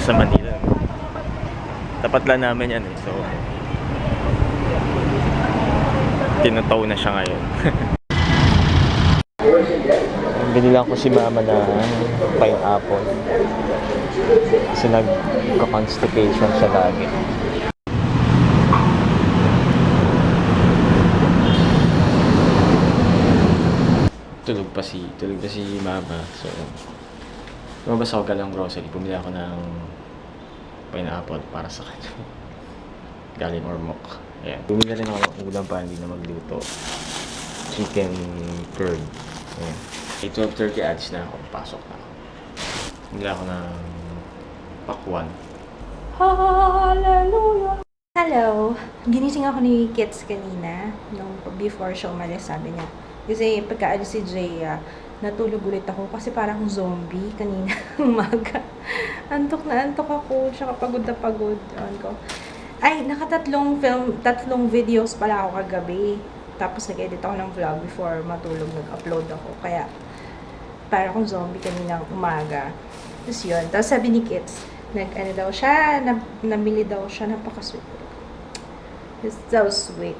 nasa Manila. Tapat lang namin yan eh. So, tinataw na siya ngayon. Binilang ko si mama na pineapple. Kasi nagka-constipation siya lagi. Tulog pa si mama. So, lumabas ako galang grocery. Bumili ako ng pineapple para sa kanya. Galing Ormoc. Ayan. Bumili rin ako ng ulam para hindi na magluto. Chicken curd. Ayan. 12:30 ads na ako. Pasok na ako. Bumili ako ng pakwan. Hallelujah! Hello! Ginising ako ni Kits kanina. Nung before siya umalis, sabi niya. Kasi pagkaalis si Jaya, natulog ulit ako kasi parang zombie kanina umaga. Antok na antok ako, tsaka pagod na pagod. Ko. Ay, tatlong videos pala ako kagabi. Tapos nag-edit ako ng vlog before matulog, nag-upload ako. Kaya, parang akong zombie kaninang umaga. Tapos yun. Tapos sabi ni Kits, namili daw siya, napaka-sweet. It's so sweet.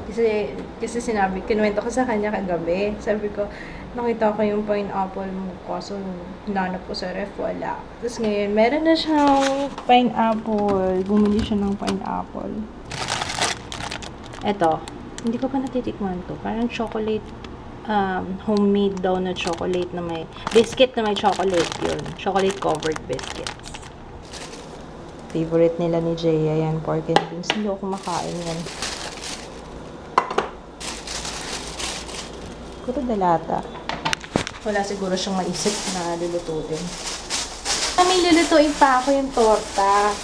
Kasi sinabi, kinuwento ko sa kanya kagabi. Sabi ko, nakita ko yung pineapple mo ko. So, hinanap ko sa ref, wala. Tapos ngayon, meron na siyang pineapple. Bumili siya ng pineapple. Eto, hindi ko pa natitikman to. Parang chocolate, homemade daw na chocolate na may, biscuit na may chocolate yun. Chocolate covered biscuits. Favorite nila ni Jaya yan, pork and beans. Hindi ako kumakain yan. Puro dalata. Wala siguro siyang maisip na lulutuin. May lulutuin pa ako yung torta.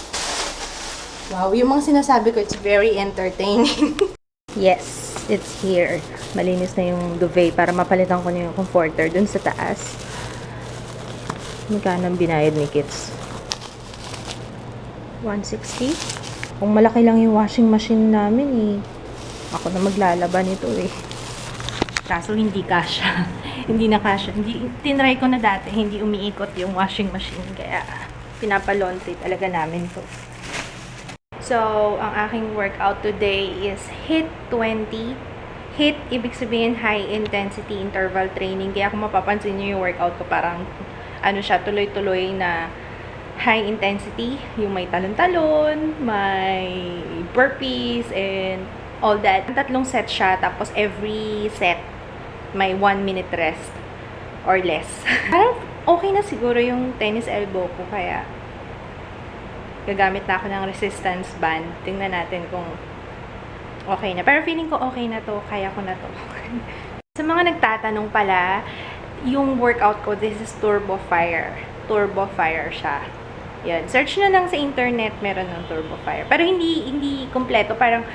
Wow, yung mga sinasabi ko, it's very entertaining. Yes, it's here. Malinis na yung duvet para mapalitan ko na yung comforter dun sa taas. Magkano ang binayad ni Kits? 160? Kung malaki lang yung washing machine namin eh. Ako na maglalaba nito eh. Kaso hindi kasha. Hindi na kasha. Tinry ko na dati, hindi umiikot yung washing machine. Kaya pinapalaundry talaga namin to. So, ang aking workout today is HIIT 20. HIIT, ibig sabihin high intensity interval training. Kaya kung mapapansin nyo yung workout ko, parang ano siya, tuloy-tuloy na high intensity. Yung may talon-talon, may burpees, and all that. 3 set siya, tapos every set may 1 minute rest or less. Parang okay na siguro yung tennis elbow ko, kaya gagamit na ako ng resistance band. Tingnan natin kung okay na. Pero feeling ko okay na to, kaya ko na to. Sa mga nagtatanong pala, yung workout ko, this is Turbo Fire. Turbo Fire siya. Yan. Search na lang sa internet, meron ng Turbo Fire. Pero hindi kompleto. Parang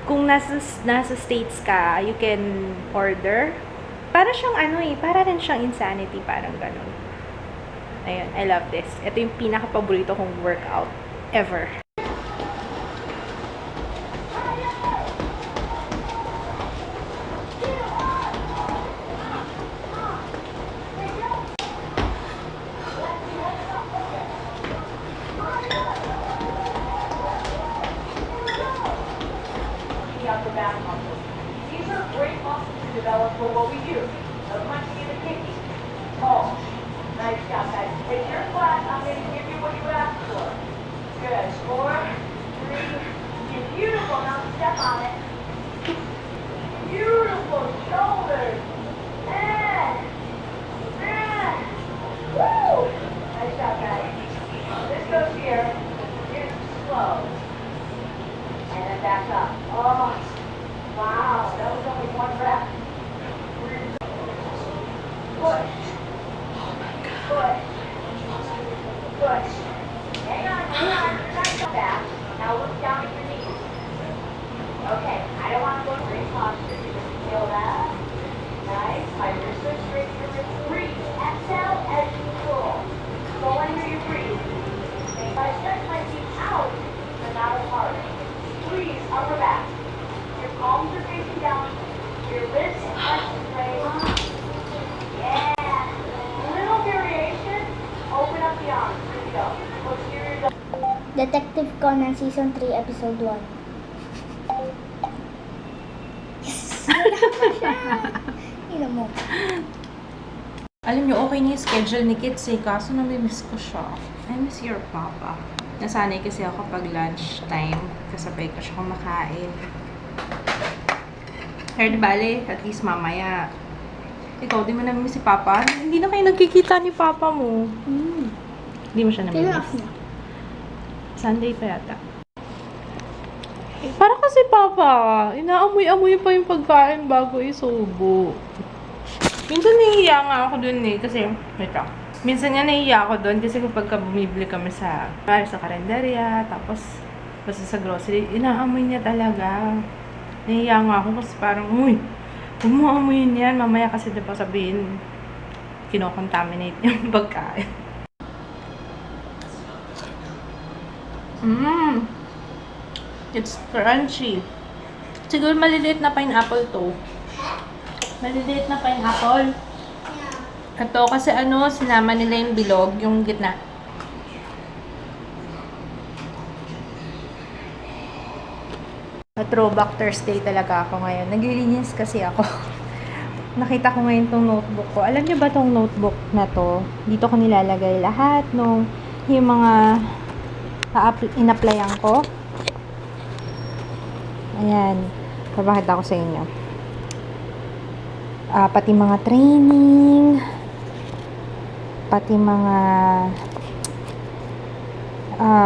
kung nasa States ka, you can order. Para siyang para rin siyang Insanity, parang ganun. Ayun, I love this. Ito yung pinaka-paborito kong workout ever. These are great muscles to develop for what we do. The punching and the kicking. Oh, nice job, guys. In your class, I'm going to give you what you asked for. Good. 4, 3. You're beautiful. Now step on it. Beautiful shoulders. And. Woo! Nice job, guys. This goes here. Here's slow. And then back up. Oh. Wow, that was only 1 rep. Push. Push. Push. Hang on. You're not come back. Now look down at your knees. Okay, I don't want to go to great posture. You just feel that. Nice. My wrists are straight. Your wrists breathe. Exhale as you pull. Go under your breathe. If I stretch my feet out, but not apart. Squeeze upper back. Your palms are facing down. Your wrists are straight. Yeah. Little variation. Open up the arms. Here we go. Detective Conan Season 3, Episode 1. Yes! Wala pa siya! Ino mo. Alam niyo, okay na yung schedule ni Kits eh, kaso nami-miss ko siya. I miss your papa. Nasanay kasi ako pag lunchtime, kasabay ko siya kumakain. Pero di bale, at least mamaya. Ikaw, di mo nami-miss si papa? Hindi na kayo nagkikita ni papa mo. Hindi mo siya Kailan nami-miss. off na? Sunday pa yata. Eh, para kasi papa, inaamoy-amoy pa yung pagkain bago isubo. Minsan nahihiya nga ako dun eh, kasi, wait lang. Minsan nga nahihiya ako dun kasi kapag bumibili kami sa karinderya, tapos basta sa grocery, inaamoy niya talaga. Nahihiya nga ako kasi parang, uy, huwag mo amoyin yan, mamaya kasi diba sabihin, kinocontaminate yung pagkain. It's crunchy. Siguro maliliit na pineapple to. Maliliit na pineapple. Ito kasi sinama nila yung bilog, yung gitna. Throwback Thursday talaga ako ngayon. Naglilinis kasi ako. Nakita ko ngayon tong notebook ko. Alam niyo ba tong notebook na to? Dito ko nilalagay lahat yung mga in-applyan ko. Ayan. Papakita ko sa inyo. Pati mga training, pati mga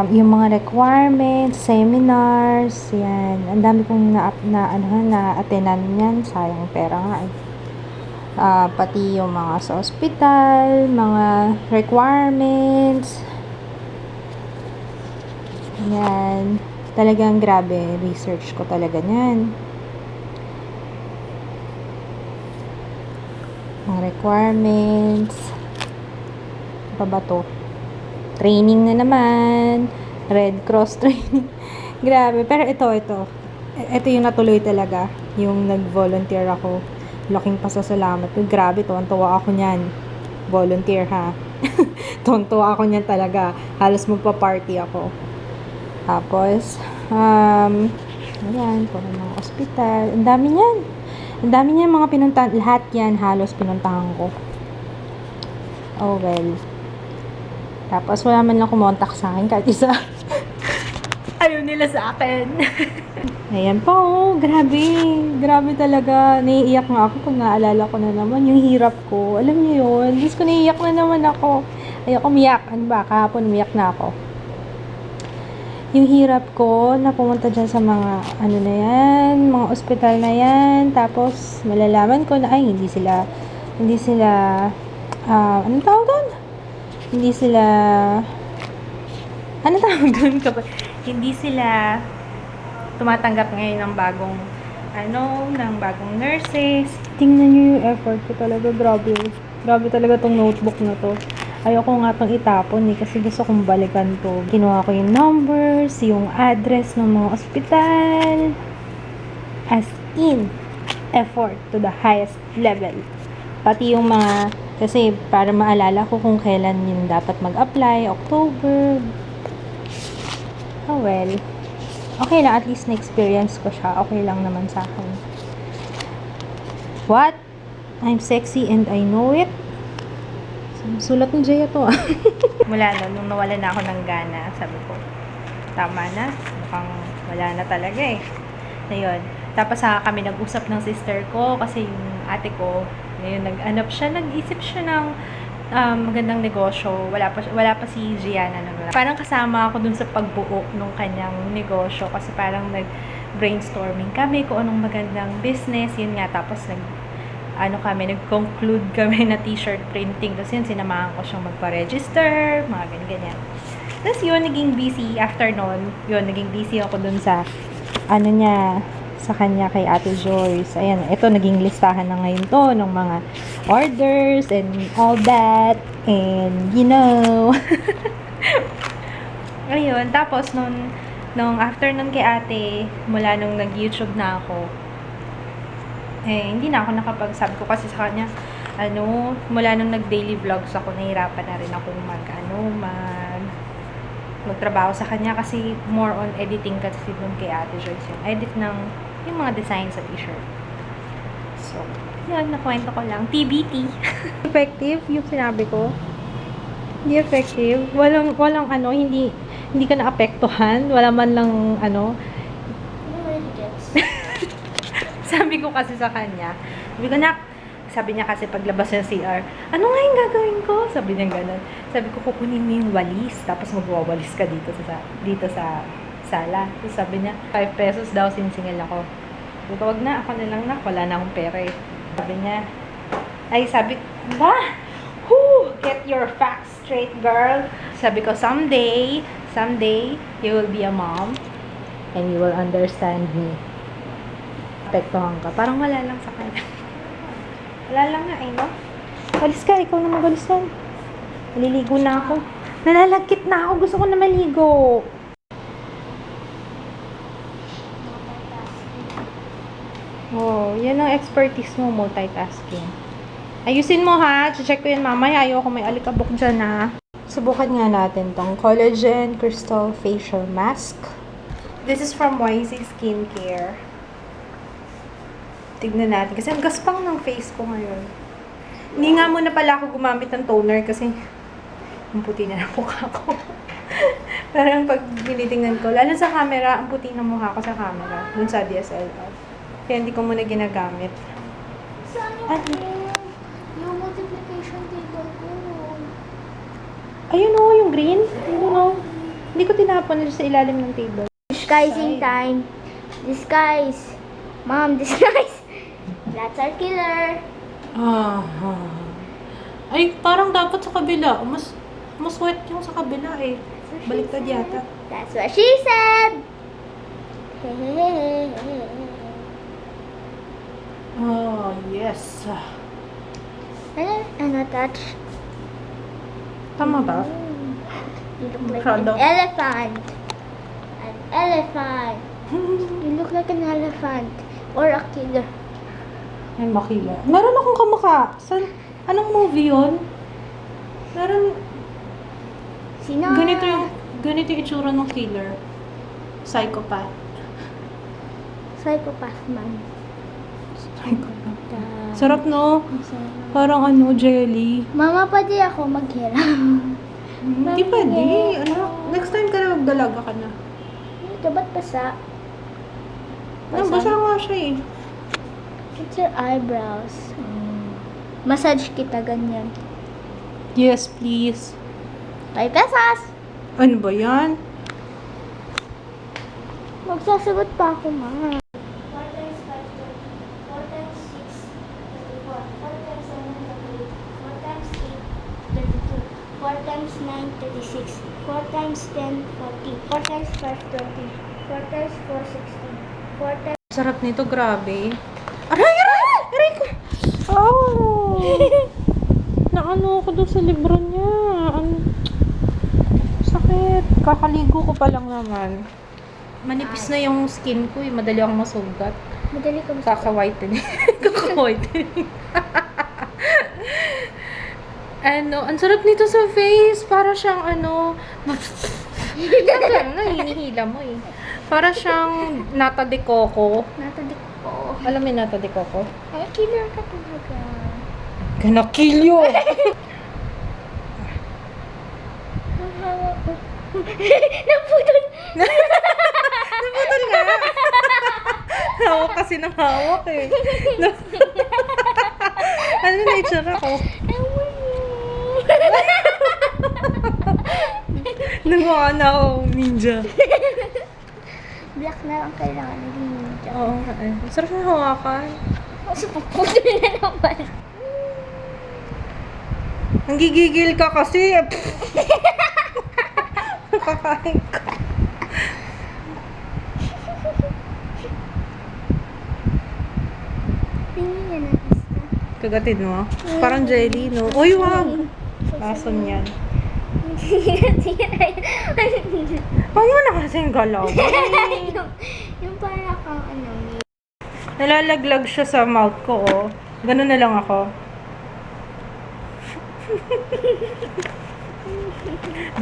yung mga requirements, seminars, yan. Ang dami kong na-attenan yan. Sayang pera nga eh. Pati yung mga sa hospital, mga requirements. Yan. Talagang grabe. Research ko talaga yan. Mga requirements. Ano pa ba to? Training na naman. Red Cross training. Grabe. Pero ito. Ito yung natuloy talaga. Yung nag-volunteer ako. Laking pasasalamat. Grabe. Tuwan-tuwa ako niyan. Volunteer ha. Tuwan-tuwa ako niyan talaga. Halos magpa-party ako. Tapos, ayan, puro mga ospital. Ang dami niyan. Ang dami niyan mga pinuntahan. Lahat yan halos pinuntahan ko. Oh well. Tapos, wala man lang kumontak sa akin kahit isa. Ayaw nila sa akin. Ayan po, oh, grabe. Grabe talaga. Naiiyak nga ako pag naalala ko na naman yung hirap ko. Alam niyo yun? Diyos ko, naiiyak na naman ako. Ayoko umiyak. Ano ba? Kahapon umiyak na ako. Yung hirap ko na pumunta dyan sa mga na yan, mga ospital na yan. Tapos, malalaman ko na, ay, hindi sila, anong tawag doon? Hindi sila, anong tawag doon kapag, hindi sila tumatanggap ngayon ng bagong nurses. Tingnan nyo yung effort ko talaga, grabe. Grabe talaga tong notebook na to. Ayoko nga itong itapon kasi gusto kong balikan to. Kinuha ko yung numbers, yung address ng mga ospital. As in, effort to the highest level. Pati yung mga, kasi para maalala ko kung kailan yung dapat mag-apply, October. Oh well. Okay lang, at least na-experience ko siya. Okay lang naman sa akin. What? I'm sexy and I know it? Sulat ng Jaya to Mula nung nawala na ako ng gana, sabi ko, tama na. Mukhang wala na talaga eh. Ayun. Tapos kami nag-usap ng sister ko kasi yung ate ko, ngayon nag-isip siya ng magandang negosyo. Wala pa si Gianna nun. Parang kasama ako dun sa pagbuo ng kanyang negosyo kasi parang nag-brainstorming kami kung anong magandang business. Yun nga, tapos nag-conclude kami na t-shirt printing. Tapos yun, sinamahan ko siyang magpa-register, mga ganyan. Tapos yun, naging busy after nun. Yun, naging busy ako dun sa, sa kanya kay Ate Joyce. Ayan, ito, naging listahan na ngayon to, ng mga orders and all that. And, ayun, tapos nung after nun kay ate, mula nung nag-YouTube na ako, hindi na ako nakapagsabi ko kasi sa kanya, mula nung nag-daily vlogs ako, nahirapan na rin ako magtrabaho sa kanya kasi more on editing kasi dun kay Ate Joyce yung edit ng yung mga design sa t-shirt. So, yun, nakwento ko lang. TBT. Effective yung sinabi ko. Hindi effective. Walang ano, hindi ka naapektuhan. Wala man lang ano. You know what it gets? Sabi ko kasi sa kanya, sabi niya kasi paglabas ng CR, ano nga yung gagawin ko? Sabi niya gano'n. Sabi ko, kukunin mo yung walis, tapos magwawalis ka dito sa sala. Tapos sabi niya, 5 pesos daw sinisingil ako. Sabi ko, wag na, ako na lang na, wala na akong pera eh. Sabi niya, get your facts straight, girl. Sabi ko, someday, you will be a mom, and you will understand me. Apektuhan ka. Parang wala lang sa kanya. Wala lang nga eh, no? Walis ka, ikaw na magalisan. Maliligo na ako. Nalalagkit na ako. Gusto ko na maligo. Oh, yan ang expertise mo, multitasking. Ayusin mo ha. Check ko yan mamaya. Ayoko may alikabok dyan ha. Subukan nga natin tong Collagen Crystal Facial Mask. This is from YZ Skincare. Tignan natin. Kasi ang gaspang ng face ko ngayon. Hindi nga muna pala ako gumamit ng toner kasi ang puti na ng mukha ko. Parang pag tinitingnan ko, lalo sa camera, ang puti ng mukha ko sa camera. Dun sa DSLR. Kaya hindi ko muna ginagamit. Saan yung multiplication table ko? Ayun o, yung green. Ayun o. Hindi ko tinapon sa ilalim ng table. Disguising time. Disguise. Mom, disguise. That's our killer. Ay, parang dapat sa kabila. Mas wet yung sa kabila eh. Baliktad yata. That's what she said. Oh, yes. Ano touch? Tama ba? You look like Shadow. an elephant. An elephant. You look like an elephant. Or a killer. Ay, makila. Meron akong kamukha. Anong movie yun? Meron, Sino? ganito yung itsura ng killer. Psychopath. Psychopath man. Sarap no? Parang ano, jelly. Mama, pwede ako maghiram. Hindi pwede. Ano? Next time ka na magdalaga ka na. Ito, ba't basa? Basa nga siya eh. It's your eyebrows. Massage kita ganyan. Yes, please. 5 pesos! Ano ba yan? Magsasagot pa ako, ma. 4 times 9, 36. 4 times 10, 40. 4 times 5, 20. 4 times 4, 16. 4 times... Sarap nito, grabe. Aray! Aray ko! Oh! Naano ako doon sa libro niya. Sakit. Kakaligo ko pa lang naman. Manipis na yung skin ko eh. Madali akong masugat. Madali ka Kaka-whitening. Kaka-whitening. Ang sarap nito sa face. Para siyang hinihila mo eh. Para siyang nata de coco. Natadik ko. Alam mo yung nata de coco? Ay, killer ka talaga. Gonna kill you! Naputol! Naputol nga! Hawak kasi ng hawak eh. Ano na itsura ko? Nagawa na akong ninja. Black na lang kailangan ng ninja. Oo nga eh. Sarap na hawakan. So, puputol na naman. Nanggigigil ka kasi. Nakakain ka. Tingin yan na. Kagatin mo? Parang jelly, no? Uy, wag! Lason yan. Huwag mo na kasing galaw. yung para kang Nalalaglag siya sa mouth ko, oh. Ganun na lang ako.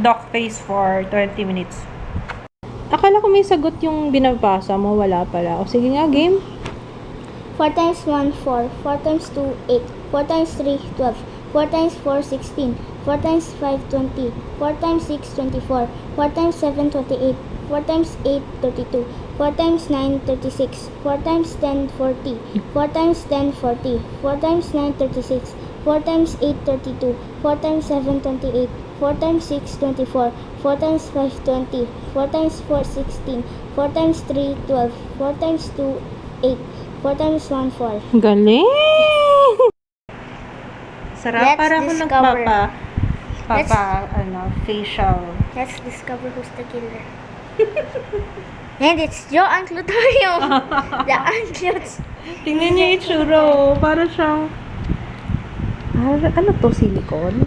Dock face for 20 minutes. Akala ko may sagot yung binabasa mo. Wala pala. O sige nga, game. 4 times 1, 4. 4 times 2, 8. 4 times 3, 12. 4 times 4, 16. 4 times 5, 20. 4 times 6, 24. 4 times 7, 28. 4 times 8, 32. 4 times 9, 36. 4 times 10, 40. 4 times 10, 40. 4 times 9, 36. 4 times 8, 32. 4 times 7, 28. 4 times 6, 24. 4 times 5, 20. 4 times 4, 16. 4 times 3, 12. 4 times 2, 8. 4 times 1, 4. Galing! Sarap. Let's Para ako discover. facial. Let's discover who's the killer. And it's Joan Clutorio. The Antlets. Tingnan niyo yung itsura, oh. Para siyang... ano to, silicone?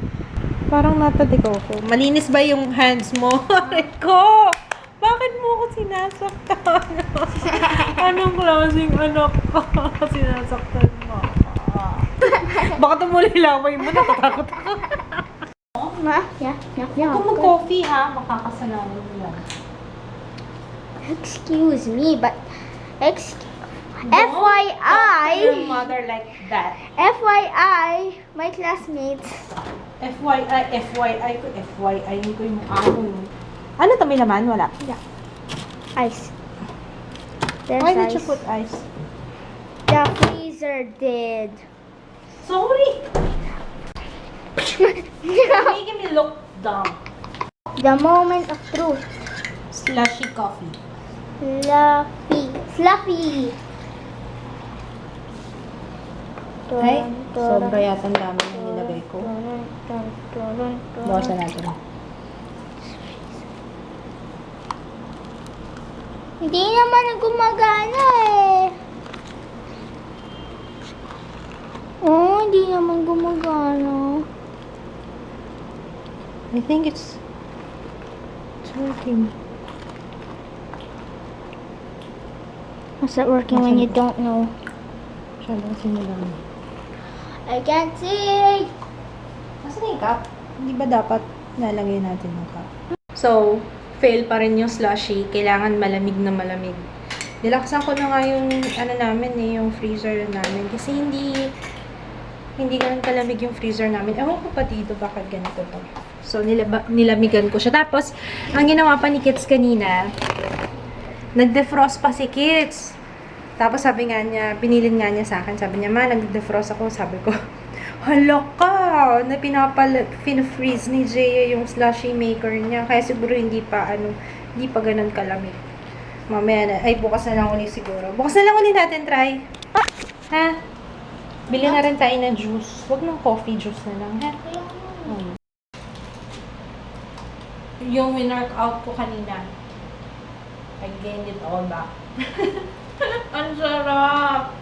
Parang natadikaw ko. Malinis ba yung hands mo? Rico! Bakit mo ako sinasaktan? Anong klaseng anak ka? Sinasaktan mo. Baka tumulilaway mo, natatakot ako. Ma, yeah. Kung mag-coffee ha, makakasalanan mo yan. Excuse me, but Your FYI, mother like that. FYI, my classmates. FYI ko yung ahon. Ano to, may laman? Wala. Yeah. Ice. There's Why did ice. you put ice? The freezer did. Sorry! You're making me look dumb. The moment of truth. Slushy coffee. Fluffy. Ay, sobra yata ang dami ng nilagay ko. Bawasan natin. Hindi naman gumagana eh. Oh, hindi naman gumagana. I think it's working. How's that working when you don't know? Siya mo lang. I can't see. Nasaan yung cup? Hindi ba dapat nalagay natin yung cup? So, fail pa rin yung slushy. Kailangan malamig na malamig. Nilaksan ko na nga yung namin yung freezer namin. Kasi hindi ganun kalamig yung freezer namin. Ewan ko pa dito bakit ganito to. So, nilamigan ko siya. Tapos, ang ginawa pa ni Kits kanina, nag-defrost pa si Kits. Tapos sabi nga niya, pinilin nga niya sa akin. Sabi niya, ma, nag-defrost ako. Sabi ko, hala ka! Na pina-freeze ni Jaya yung slushy maker niya. Kaya siguro hindi pa ganun kalamig. Mamaya na, bukas na lang ulit siguro. Bukas na lang ulit natin try. Ha? Bili na rin tayo ng juice. Huwag ng coffee juice na lang, ha? Yung winark out ko kanina, I gained it all back. Ang sarap!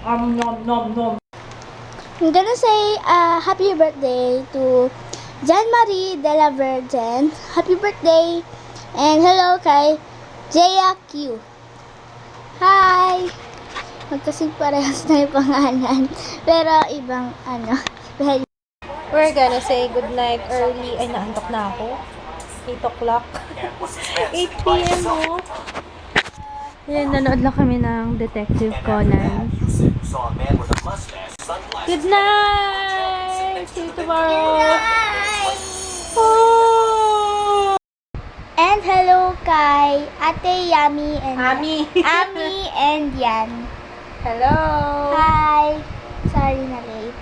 Nom nom. I'm gonna say happy birthday to Jan Marie de la Virgen. Happy birthday! And hello kay Jaya Q. Hi! Magkasing parehas na yung pangalan. Pero ibang We're gonna say good night early. Ay, naantok na ako. 8 o'clock. 8 p.m. mo. Yan, nanood lang kami ng Detective Conan. Good night! See you tomorrow! Oh! And hello kay Ate Yami and Ami! Ami and Yan. Hello! Hi! Sorry na late.